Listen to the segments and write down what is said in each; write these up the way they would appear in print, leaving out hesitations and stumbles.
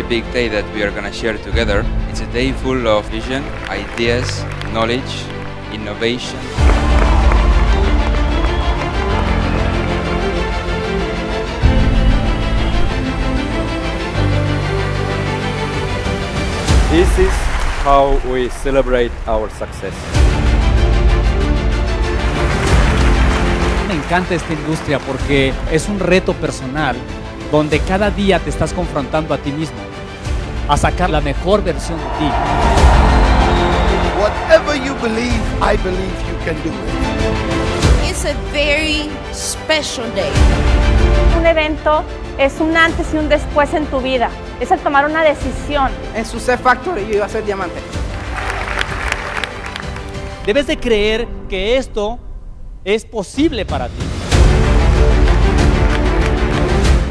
big day that we are going to share together. It's a day full of vision, ideas, knowledge, innovation. This is how we celebrate our success. Me encanta esta industria porque es un reto personal donde cada día te estás confrontando a ti mismo, a sacar la mejor versión de ti. Whatever you believe, I believe you can do it. It's a very special day. Un evento es un antes y un después en tu vida. Es el tomar una decisión. En su C-Factory yo iba a ser diamante. Debes de creer que esto es posible para ti.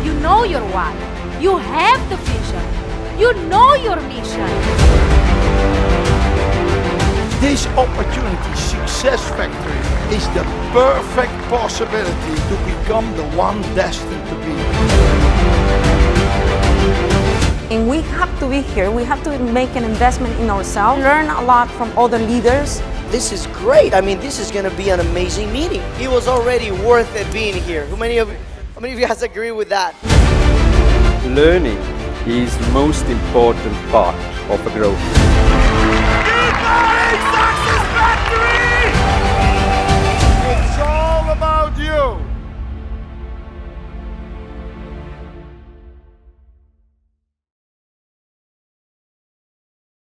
You know your why. You have the vision. You know your mission. This opportunity, Success Factory, is the perfect possibility to become the one destined to be. And we have to be here. We have to make an investment in ourselves, learn a lot from other leaders. This is great. I mean, this is going to be an amazing meeting. It was already worth it being here. How many of you guys agree with that? Learning is the most important part of a growth.